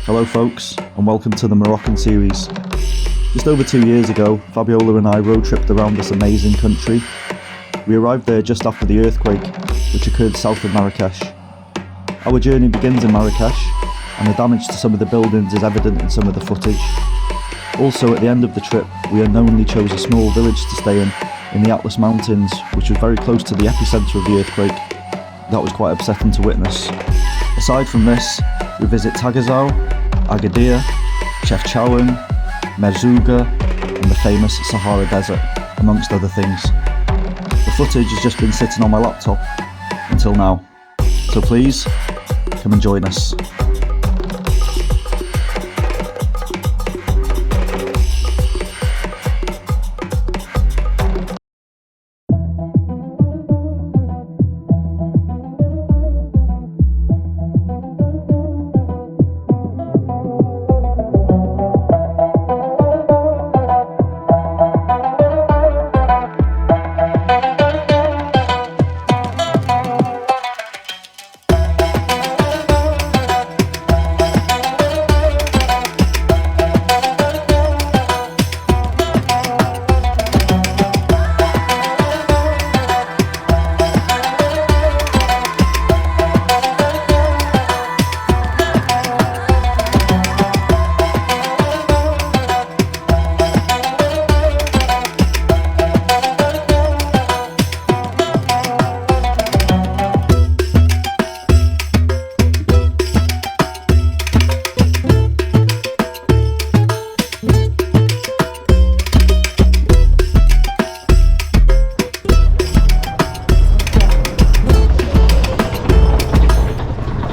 Hello folks, and welcome to the Moroccan series. Just over 2 years ago, Fabiola and I road tripped around this amazing country. We arrived there just after the earthquake, which occurred south of Marrakesh. Our journey begins in Marrakesh, and the damage to some of the buildings is evident in some of the footage. Also, at the end of the trip, we unknowingly chose a small village to stay in the Atlas Mountains, which was very close to the epicentre of the earthquake. That was quite upsetting to witness. Aside from this, we visit Tagazou, Agadir, Chefchaouen, Merzouga, and the famous Sahara Desert, amongst other things. The footage has just been sitting on my laptop until now, so please, come and join us.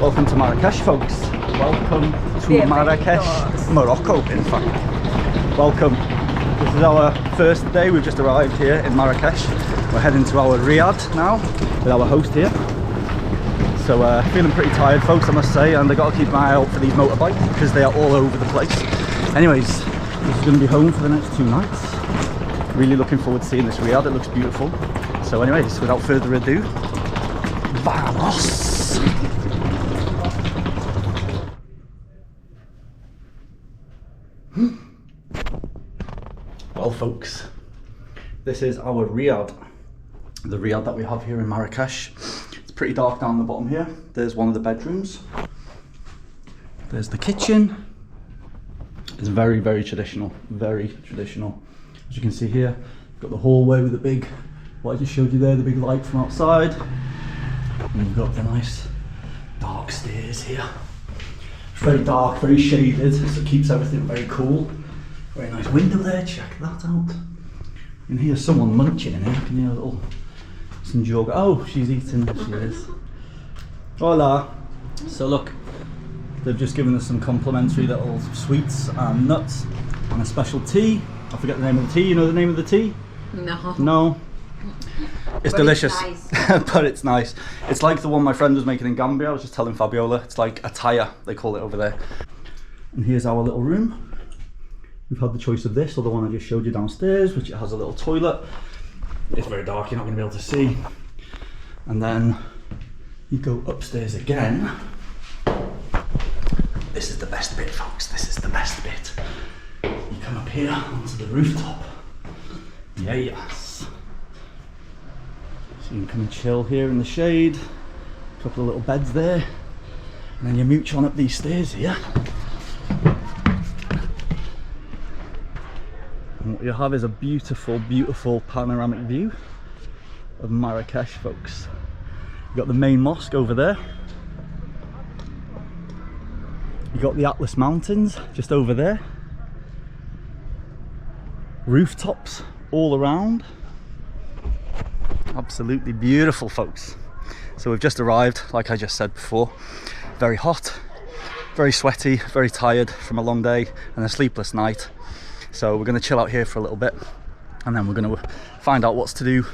Welcome to Marrakesh, folks. Welcome to Marrakesh, Morocco, in fact. Welcome. This is our first day. We've just arrived here in Marrakesh. We're heading to our riad now with our host here. So feeling pretty tired, folks, I must say, and I got to keep an eye out for these motorbikes because they are all over the place. Anyways, this is going to be home for the next 2 nights. Really looking forward to seeing this riad. It looks beautiful. So anyways, without further ado, vamos! Well folks, this is our riad, the riad that we have here in Marrakesh. It's pretty dark down the bottom here. There's one of the bedrooms. There's the kitchen. It's very, very traditional, very traditional. As you can see here, we've got the hallway with the big, what I just showed you there, the big light from outside. And we've got the nice dark stairs here. It's very dark, very shaded, so it keeps everything very cool. Very nice window there, check that out. You can hear someone munching in here, you can hear a little, some jog. Oh, she's eating, she is. Hola. So look, they've just given us some complimentary little sweets and nuts and a special tea. I forget the name of the tea, you know the name of the tea? No. No? It's delicious, it's nice. but it's nice. It's like the one my friend was making in Gambia. I was just telling Fabiola, it's like a taya, they call it over there. And here's our little room. We've had the choice of this or the one I just showed you downstairs, which it has a little toilet. It's very dark, you're not going to be able to see. And then you go upstairs again. This is the best bit, folks, this is the best bit. You come up here onto the rooftop. Yeah, yes. So you can come and chill here in the shade. A couple of little beds there. And then you mooch on up these stairs here. And what you have is a beautiful, beautiful panoramic view of Marrakesh, folks. You've got the main mosque over there. You've got the Atlas Mountains just over there. Rooftops all around. Absolutely beautiful, folks. So we've just arrived, like I just said before. Very hot, very sweaty, very tired from a long day and a sleepless night. So we're going to chill out here for a little bit and then we're going to find out what's to do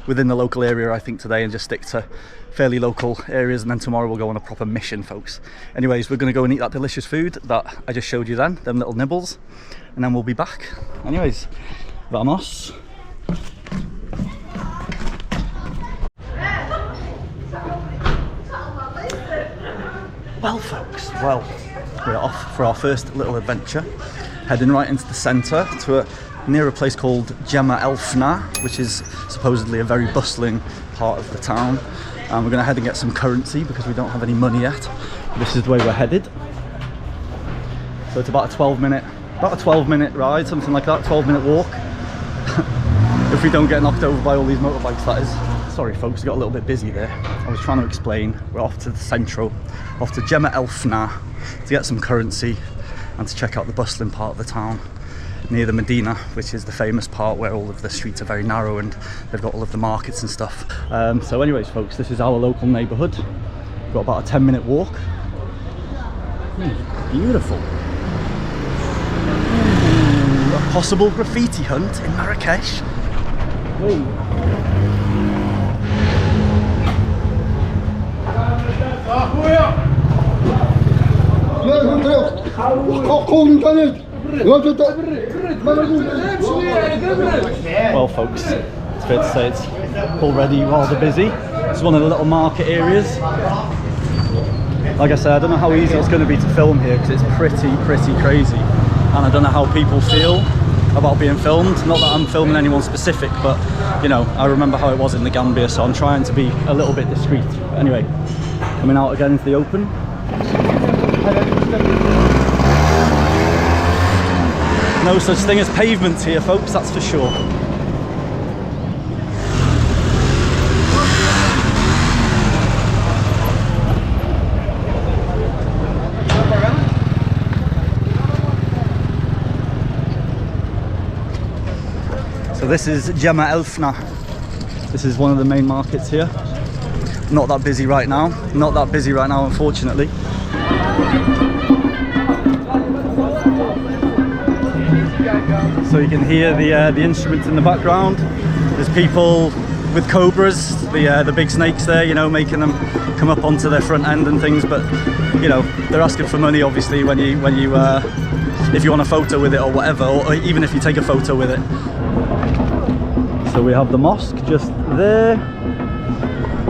within the local area, I think, today, and just stick to fairly local areas, and then tomorrow we'll go on a proper mission, folks. Anyways, we're going to go and eat that delicious food that I just showed you then, them little nibbles, and then we'll be back. Anyways, vamos. Well folks, well, we're off for our first little adventure, heading right into the centre to near a place called Gemma El Fna, which is supposedly a very bustling part of the town. And we're going to head and get some currency because we don't have any money yet. This is the way we're headed. So it's about a 12 minute ride, something like that, 12-minute walk. If we don't get knocked over by all these motorbikes, that is. Sorry folks, got a little bit busy there. I was trying to explain, we're off to the centro, off to Gemma El Fna to get some currency and to check out the bustling part of the town near the Medina, which is the famous part where all of the streets are very narrow and they've got all of the markets and stuff. So anyways folks, this is our local neighbourhood. We've got about a 10-minute walk. Beautiful. A possible graffiti hunt in Marrakesh. Wait. Well folks, it's fair to say it's already rather busy. It's one of the little market areas. Like I said, I don't know how easy it's going to be to film here because it's pretty crazy, and I don't know how people feel about being filmed. Not that I'm filming anyone specific, but you know, I remember how it was in the Gambia, so I'm trying to be a little bit discreet. Anyway, coming out again into the open. No such thing as pavements here folks, that's for sure. So this is Gemma El Fna. This is one of the main markets here. Not that busy right now. Not that busy right now, unfortunately. So you can hear the instruments in the background. There's people with cobras, the big snakes there, you know, making them come up onto their front end and things. But you know, they're asking for money, obviously, when you if you want a photo with it or whatever, or even if you take a photo with it. So we have the mosque just there.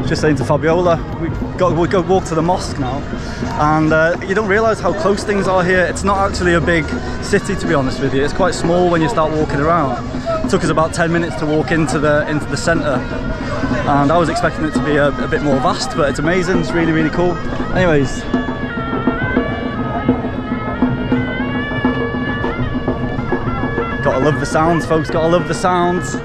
Just saying to Fabiola, we'll go walk to the mosque now, and you don't realise how close things are here. It's not actually a big city, to be honest with you. It's quite small when you start walking around. It took us about 10 minutes to walk into the centre, and I was expecting it to be a bit more vast, but it's amazing. It's really cool. Anyways, gotta love the sounds, folks. Gotta love the sounds.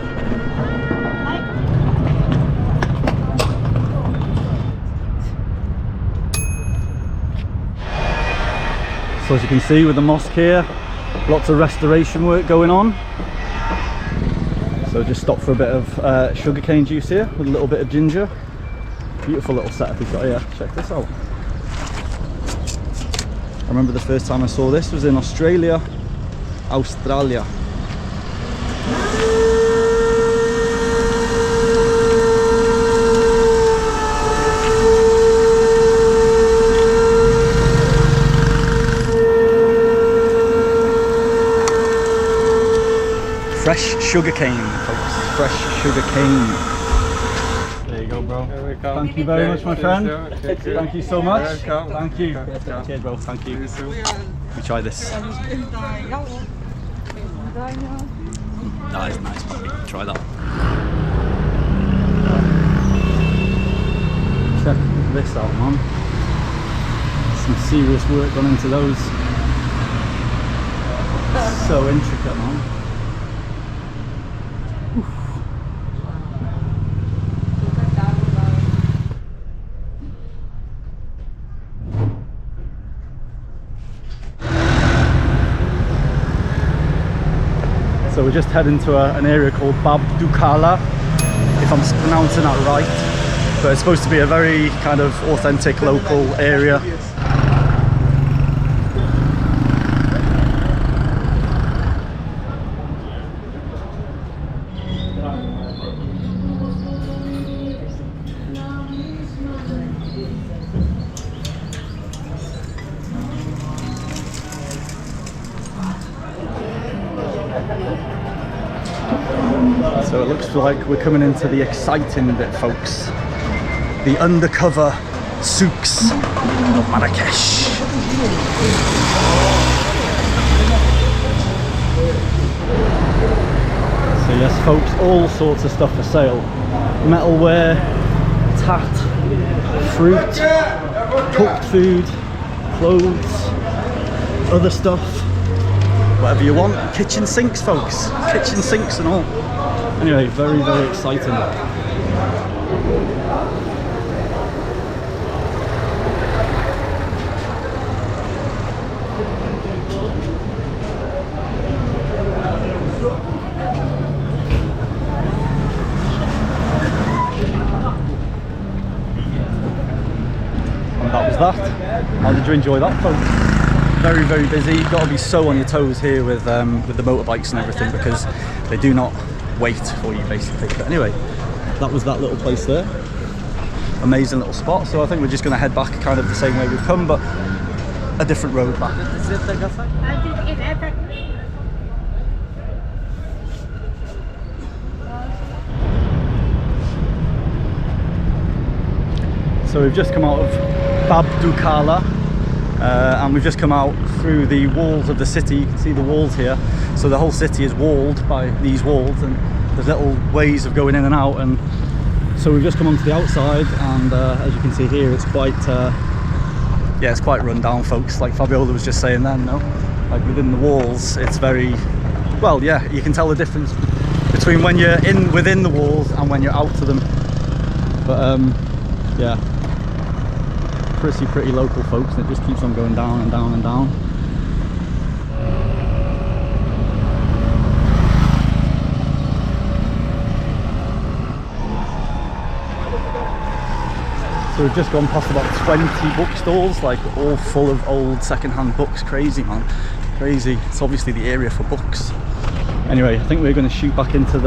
So as you can see with the mosque here, lots of restoration work going on. So just stop for a bit of sugarcane juice here with a little bit of ginger. Beautiful little setup he's got here. Check this out. I remember the first time I saw this was in Australia. Fresh sugarcane, folks. Fresh sugarcane. There you go, bro. Thank you very much, my friend. Thank you so much. Thank you. Cheers, bro. Thank you. Let me try this. That is nice, man. Try that. Check this out, man. Some serious work gone into those. So intricate, man. So we're just heading to an area called Bab Dukala, if I'm pronouncing that right. But it's supposed to be a very kind of authentic local area. So it looks like we're coming into the exciting bit, folks. The undercover souks of Marrakesh. So yes folks, all sorts of stuff for sale. Metalware, tat, fruit, cooked food, clothes, other stuff, whatever you want. Kitchen sinks folks, kitchen sinks and all. Anyway, very, very exciting. That was that. How did you enjoy that, folks? Very, very busy. You've got to be so on your toes here with the motorbikes and everything, because they do not wait for you basically. But anyway, that was that little place there. Amazing little spot. So I think we're just going to head back kind of the same way we've come, but a different road back. So we've just come out of Bab Dukala, and we've just come out through the walls of the city. You can see the walls here. So the whole city is walled by these walls, and there's little ways of going in and out. And so we've just come onto the outside, and as you can see here, it's quite yeah, it's quite run down, folks. Like Fabiola was just saying then, no, like within the walls, it's very, well, yeah, you can tell the difference between when you're within the walls and when you're out to them. But yeah, pretty local, folks, and it just keeps on going down and down and down. So we've just gone past about 20 bookstores, like all full of old second-hand books. Crazy, man, crazy. It's obviously the area for books. Anyway, I think we're going to shoot back into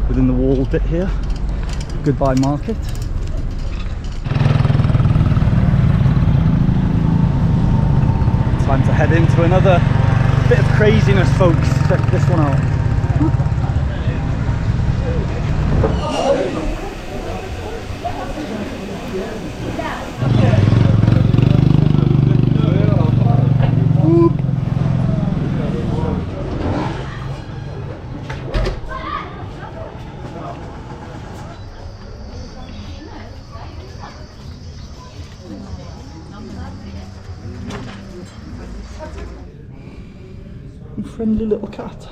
within the wall bit here. Goodbye market. Time to head into another bit of craziness, folks. Check this one out. Friendly little cat.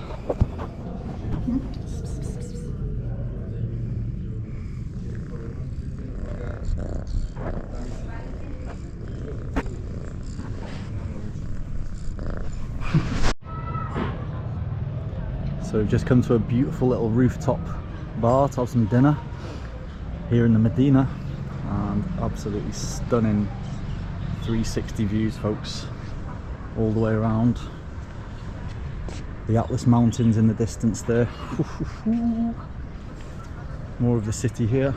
So we've just come to a beautiful little rooftop bar to have some dinner here in the Medina, and absolutely stunning 360 views, folks, all the way around. The Atlas Mountains in the distance there. More of the city here.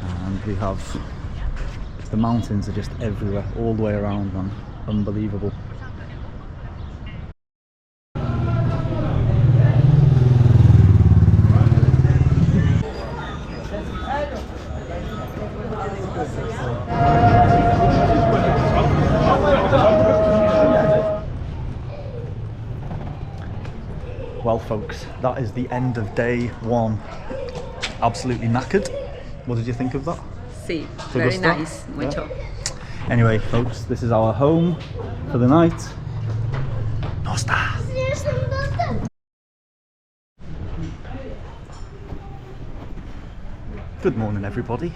And we have the mountains are just everywhere, all the way around, man. Unbelievable. Well folks, that is the end of day one. Absolutely knackered. What did you think of that? Sí, very nice, mucho. Yeah. Anyway folks, this is our home for the night. Nosta. Good morning everybody.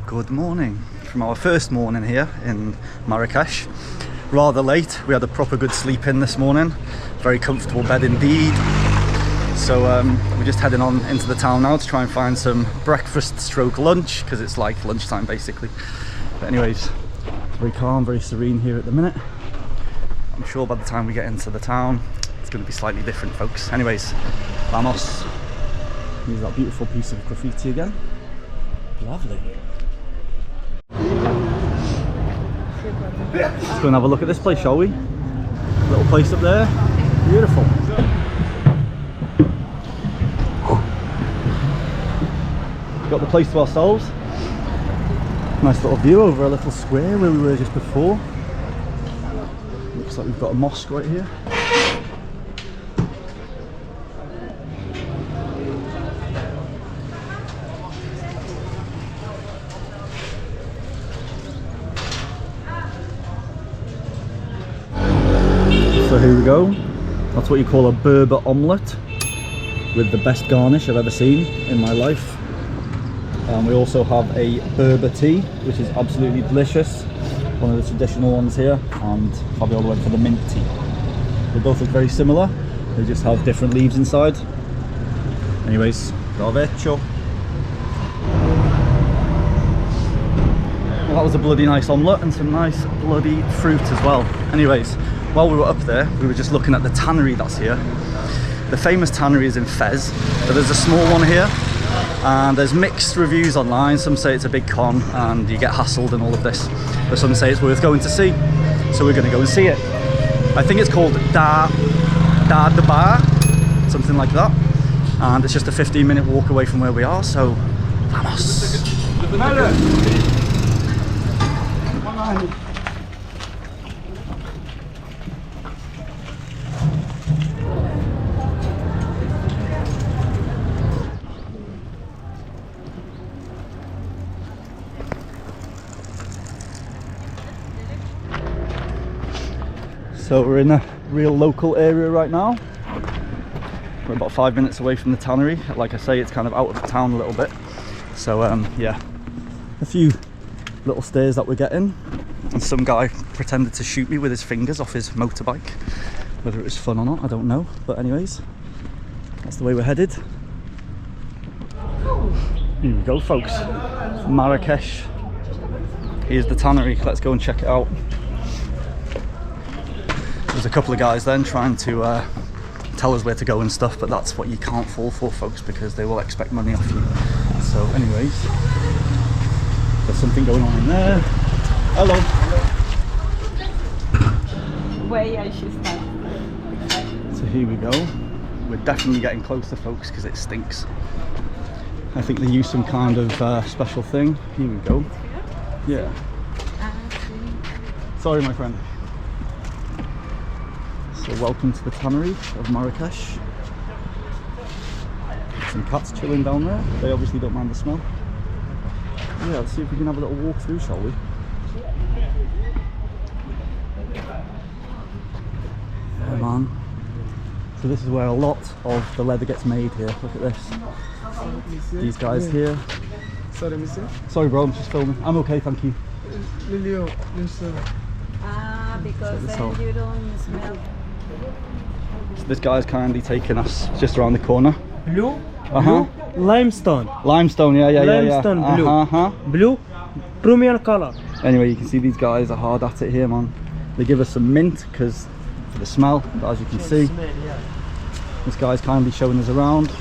Good morning. From our first morning here in Marrakesh. Rather late, we had a proper good sleep in this morning. Very comfortable bed indeed. So we're just heading on into the town now to try and find some breakfast stroke lunch, because it's like lunchtime basically. But anyways, very calm, very serene here at the minute. I'm sure by the time we get into the town, it's going to be slightly different, folks. Anyways, vamos. Here's that beautiful piece of graffiti again. Lovely. Let's go and have a look at this place, shall we? Little place up there. Beautiful. Got the place to ourselves. Nice little view over a little square where we were just before. Looks like we've got a mosque right here. So here we go. That's what you call a Berber omelette with the best garnish I've ever seen in my life. And we also have a Berber tea, which is absolutely delicious. One of the traditional ones here, and Fabiola went for the mint tea. They both look very similar. They just have different leaves inside. Anyways, provecho. Well, that was a bloody nice omelette and some nice bloody fruit as well. Anyways, while we were up there, we were just looking at the tannery that's here. The famous tannery is in Fez, but there's a small one here, and there's mixed reviews online. Some say it's a big con and you get hassled and all of this, but some say it's worth going to see. So we're going to go and see it. I think it's called Da the Bar, something like that, and it's just a 15-minute walk away from where we are. So, vamos. So we're in a real local area right now. We're about 5 minutes away from the tannery. Like I say, it's kind of out of the town a little bit. So yeah, a few little stairs that we're getting. And some guy pretended to shoot me with his fingers off his motorbike. Whether it was fun or not, I don't know. But anyways, that's the way we're headed. Here we go, folks. Marrakesh. Here's the tannery. Let's go and check it out. There's a couple of guys then trying to tell us where to go and stuff, but that's what you can't fall for, folks, because they will expect money off you. So anyways, there's something going on in there. Hello. Where I should start. So here we go. We're definitely getting closer, folks, because it stinks. I think they use some kind of special thing. Here we go. Yeah. Sorry, my friend. So welcome to the tannery of Marrakesh. Some cats chilling down there. They obviously don't mind the smell. Yeah, let's see if we can have a little walk through, shall we? Yeah, man. So this is where a lot of the leather gets made here. Look at this. These guys here. Sorry, monsieur. Sorry, bro, I'm just filming. I'm okay, thank you. Because then you don't smell. So this guy's kindly taken us just around the corner. Blue, Uh-huh. blue, limestone. Limestone, yeah. Limestone blue. Uh-huh. Blue, premium color. Anyway, you can see these guys are hard at it here, man. They give us some mint because for the smell, but as you can see, this guy's kindly showing us around.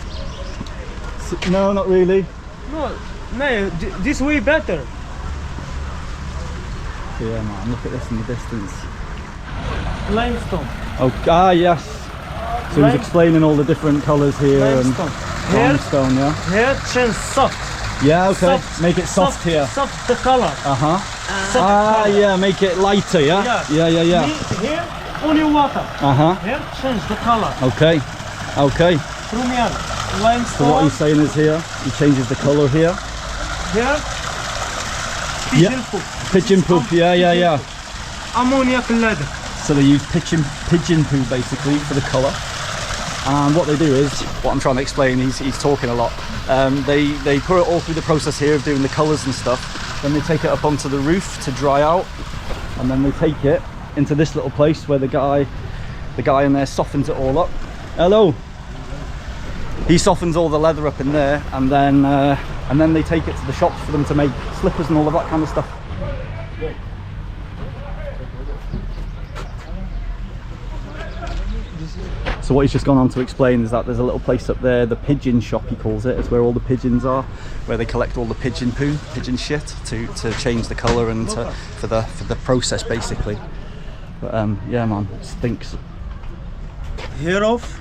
No, not really. No, this way better. So yeah, man, look at this in the distance. Limestone. Oh, yes. So he's explaining all the different colours here. Limestone. And limestone, yeah. Here change soft. Yeah, okay. Soft, make it soft here. Soft the color. Uh-huh. Soft color. Yeah, make it lighter, yeah? Yeah. Here, only water. Uh-huh. Here, change the color. Okay. Premium. Limestone. So what he's saying is here, he changes the colour here. Here, pigeon poop. Pigeon poop, yeah. Ammoniac leather. So they use pigeon poo basically for the colour. And what they do is, what I'm trying to explain, he's talking a lot. They put it all through the process here of doing the colours and stuff. Then they take it up onto the roof to dry out. And then they take it into this little place where the guy in there softens it all up. Hello. He softens all the leather up in there, and then they take it to the shops for them to make slippers and all of that kind of stuff. So what he's just gone on to explain is that there's a little place up there, the pigeon shop he calls it. It's where all the pigeons are, where they collect all the pigeon poo, pigeon shit to change the colour and for the process basically. But yeah, man, it stinks. Here off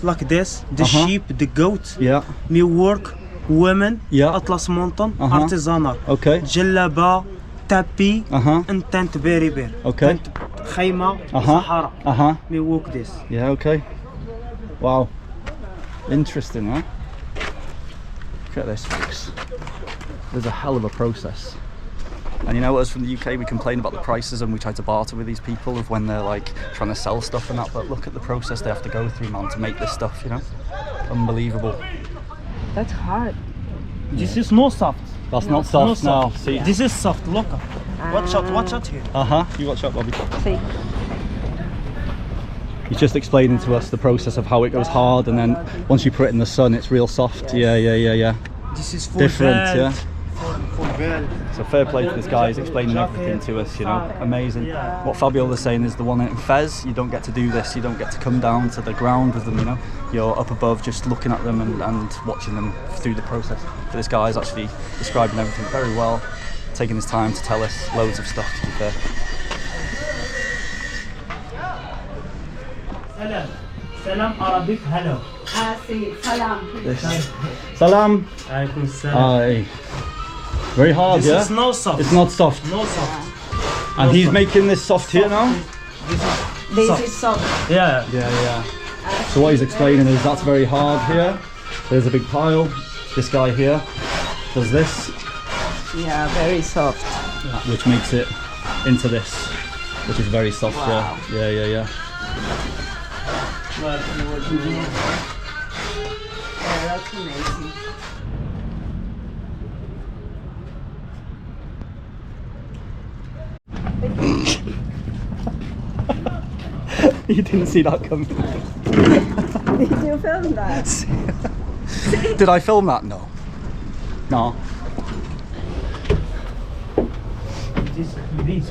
like this, the sheep, the goat, Yeah. me work women, Yeah. Atlas Mountain, Uh-huh. artisanal. Okay. جلابة, tapi, Uh-huh. and tent berber. Okay. Tent خيمة, Uh-huh. Sahara. Uh-huh. We walk this. Yeah, okay. Wow. Interesting, huh? Look at this, folks. There's a hell of a process. And you know, us from the UK, we complain about the prices and we try to barter with these people of when they're like trying to sell stuff and that, but look at the process they have to go through, man, to make this stuff, you know? Unbelievable. That's hard. This is no soft. That's not soft, No no. soft. See? This is soft. Look. Watch out here. Uh-huh. You watch out, Bobby. See. He's just explaining to us the process of how it goes hard, and then once you put it in the sun, it's real soft. Yeah. This is full Different, belt, yeah. Full belt. So fair play to this guy, he's explaining everything to us, you know, amazing. What Fabiola's saying is the one in Fez, you don't get to do this, you don't get to come down to the ground with them, you know. You're up above just looking at them and watching them through the process. But this guy is actually describing everything very well, taking his time to tell us loads of stuff, to be fair. Salam. Salam Arabic, hello. See, salam. Salam. Alaikum salam. Aye. Very hard, This yeah? is no soft. It's not soft. No soft. And no he's soft. making this soft here now? This Soft. is soft. Yeah. Yeah. So what he's explaining is that's very hard here. There's a big pile. This guy here does this, Yeah, very soft. which makes it into this, which is very soft. Wow. Yeah. Yeah, that's amazing. You didn't see that coming. Did you film that? Did I film that? No. So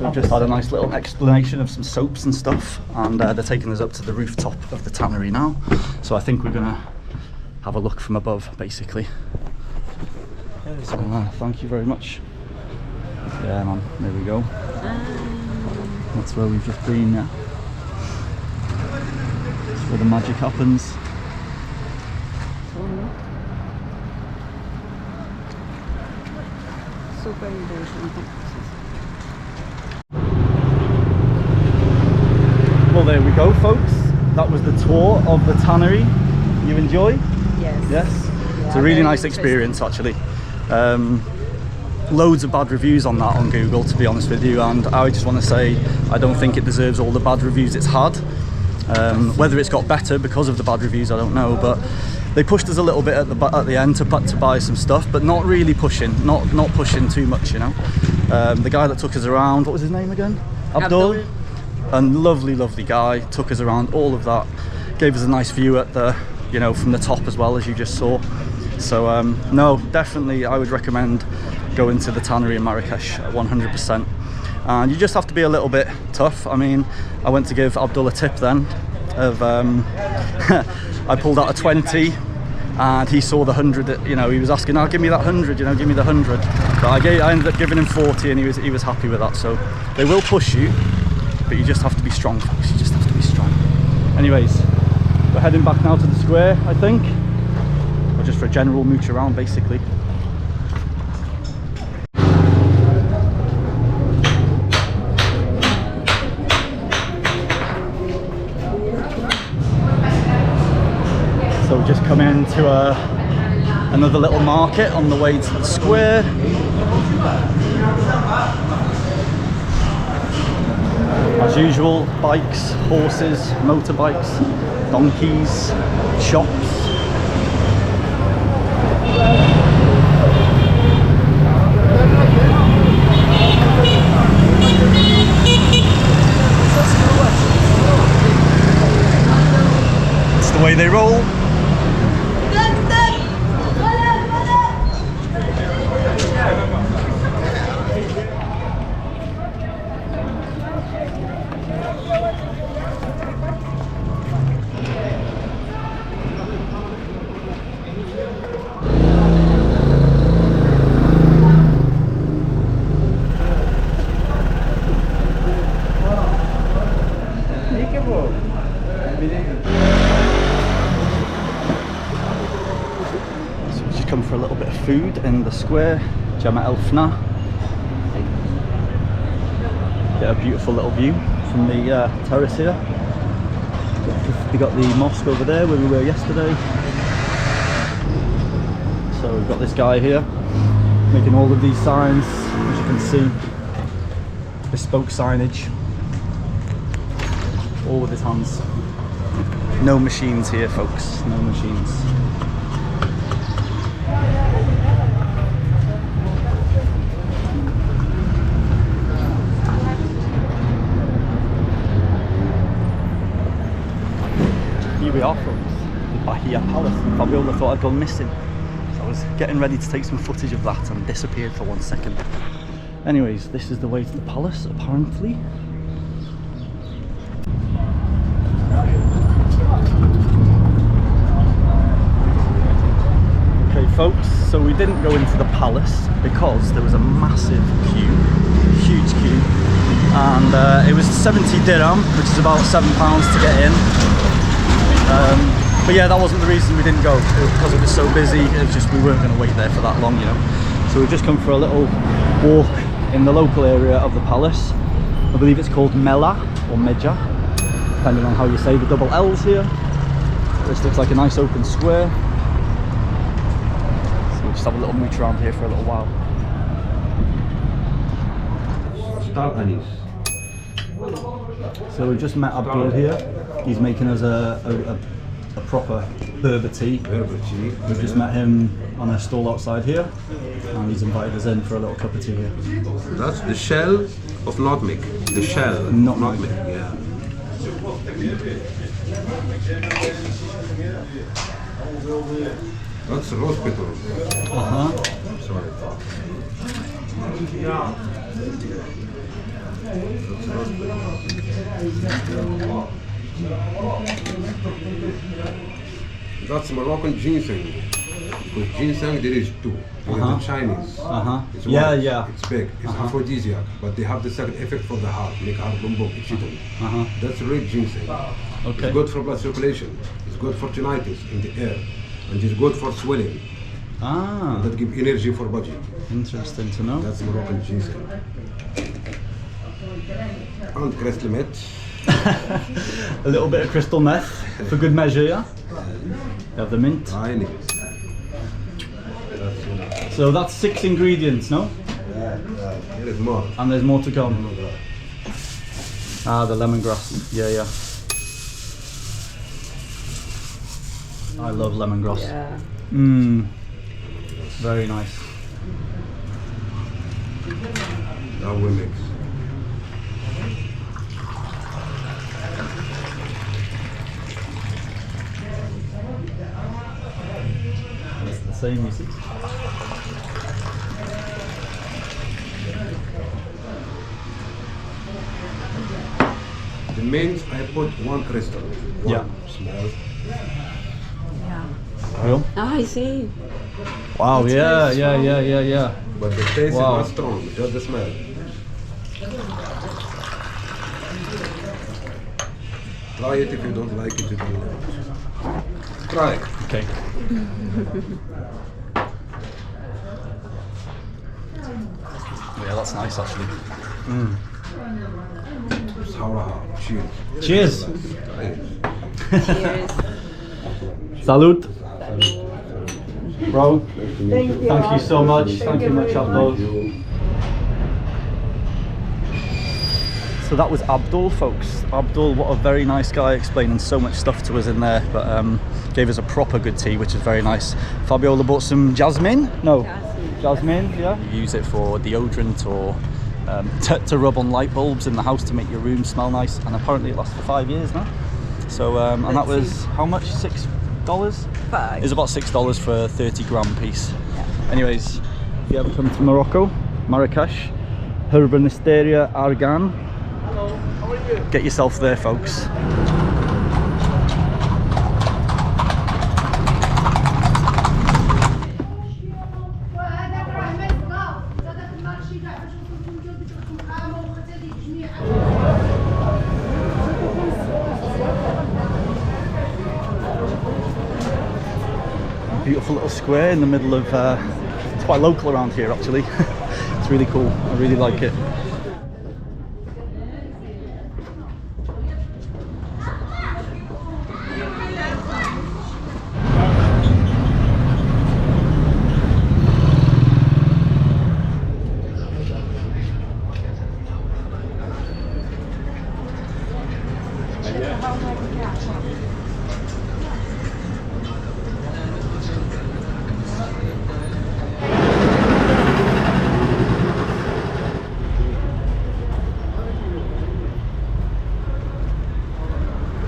we've just had a nice little explanation of some soaps and stuff, and they're taking us up to the rooftop of the tannery now. So I think we're gonna have a look from above, basically. So, thank you very much. Yeah, man. There we go. That's where we've just been. Yeah. That's where the magic happens. Super important. Well, there we go, folks. That was the tour of the tannery. You enjoy? Yes. Yes. It's a Yeah, really very nice interesting. experience, actually. Loads of bad reviews on that on Google, to be honest with you, and I just want to say I don't think it deserves all the bad reviews it's had. Whether it's got better because of the bad reviews, I don't know, but they pushed us a little bit at the end to buy some stuff, but not really pushing, not pushing too much, you know. The guy that took us around, what was his name again? Abdul. And lovely guy, took us around all of that, gave us a nice view at the, you know, from the top as well, as you just saw. So no, definitely I would recommend going to the tannery in Marrakesh 100%. And you just have to be a little bit tough. I mean, I went to give Abdul a tip then of I pulled out a 20 and he saw the 100, you know, he was asking, oh, give me that 100, you know, give me the 100. But I ended up giving him 40 and he was happy with that. So they will push you, but you just have to be strong, folks. You just have to be strong. Anyways, we're heading back now to the square, I think. Or just for a general mooch around, basically. So we've just come into another little market on the way to the square. As usual, bikes, horses, motorbikes, donkeys, shops. It's the way they roll. for a little bit of food in the square. Jama El Fna. Get a beautiful little view from the terrace here. We got the mosque over there where we were yesterday. So we've got this guy here making all of these signs, as you can see, bespoke signage, all with his hands. No machines here, folks, no machines. Here we are, folks, the Bahia Palace. Fabiola thought I'd gone missing. I was getting ready to take some footage of that and disappeared for 1 second. Anyways, this is the way to the palace, apparently. Okay folks, so we didn't go into the palace because there was a massive queue, huge queue, and it was 70 dirham, which is about £7 to get in. But yeah, that wasn't the reason we didn't go. It was because it was so busy. It was just we weren't going to wait there for that long, you know. So we've just come for a little walk in the local area of the palace. I believe it's called Mela or Meja, depending on how you say the double L's here. This looks like a nice open square. So we'll just have a little mooch around here for a little while. So we've just met Abdul here. He's making us a proper Berber tea. We've just met him on a stall outside here, and he's invited us in for a little cup of tea here. That's the shell of nutmeg. The shell of nutmeg, yeah. That's rose petal. Sorry. That's rose petal. That's Moroccan ginseng. Because ginseng there is two. There is the Chinese. It's white, it's big, it's aphrodisiac, but they have the second effect for the heart, make heart boom boom, That's red ginseng. Okay. It's good for blood circulation, it's good for tinnitus in the air, and it's good for swelling. That give energy for body. Interesting to know. That's Moroccan ginseng. And crystal meth. A little bit of crystal meth for good measure, yeah? You have the mint. So that's 6 ingredients, no? There is more. And there's more to come. The lemongrass. Yeah. I love lemongrass. Yeah. Very nice. Now we mix. It's the same, you see. The mint, I put 1 crystal. One small. Yeah. Real? I see. Wow, That's yeah. But the taste is not strong, just the smell. Try it. If you don't like it, you don't like it. Try it. Okay. Yeah, that's nice actually. Cheers. Cheers. Cheers. Salud. Bro, Thank thank you so much. Thank you much, Abdul. So that was Abdul, folks. Abdul, what a very nice guy, explaining so much stuff to us in there, but gave us a proper good tea, which is very nice. Fabiola bought some jasmine? No. Jasmine, yeah. You use it for deodorant or to rub on light bulbs in the house to make your room smell nice, and apparently it lasts for 5 years now. So, and that was how much? $6? $5. It's about $6 for a 30-gram piece. Yeah. Anyways, if you ever come to Morocco, Marrakesh, Herbanisteria Argan, get yourself there, folks. beautiful little square in the middle of, it's quite local around here actually. It's really cool, I really like it.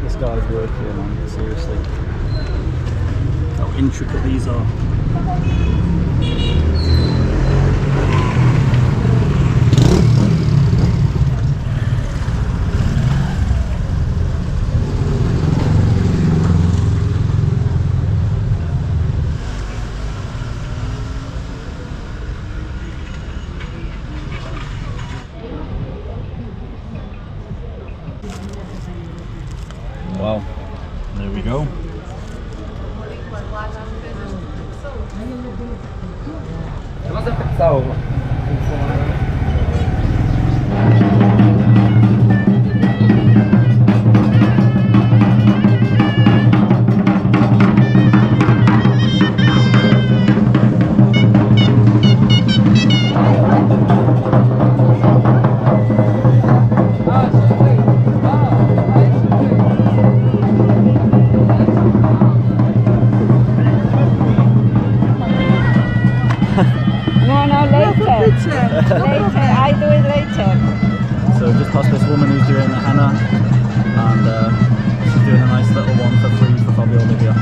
This guy's work here, man, seriously. How intricate these are. Wow, there we go. No, later. Later, I do it later. So just past this woman who's doing the henna, and she's doing a nice little one for free for Fabiola here.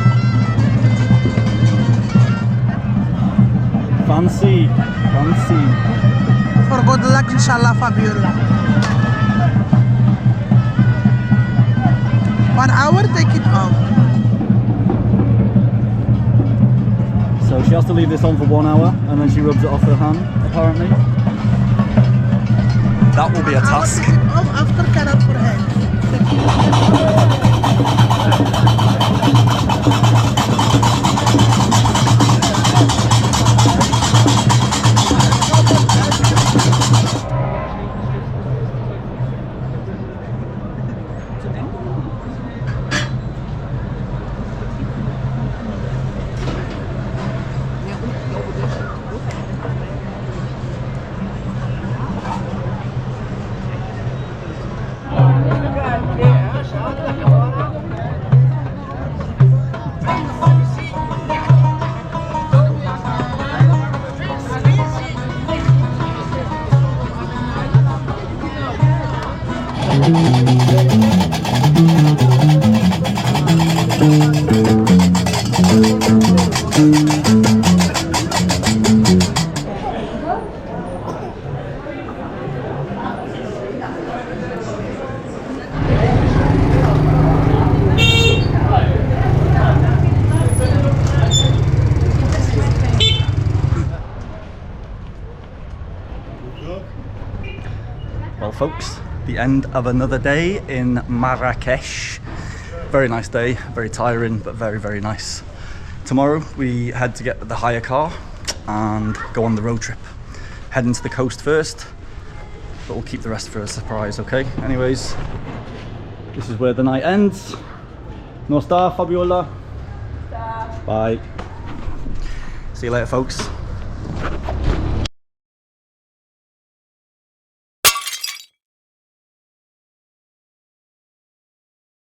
Fancy, fancy. For good luck, inshallah, Fabiola. 1 hour, take it off. So she has to leave this on for 1 hour, and then she rubs it off her hand, apparently. That will be a task. Take it off after cannot for hands. Well folks, the end of another day in Marrakesh. Very nice day, very tiring, but very, very nice. Tomorrow we head to get the hire car and go on the road trip. Heading to the coast first, but we'll keep the rest for a surprise, okay? Anyways, this is where the night ends. No star, Fabiola. Bye. See you later folks.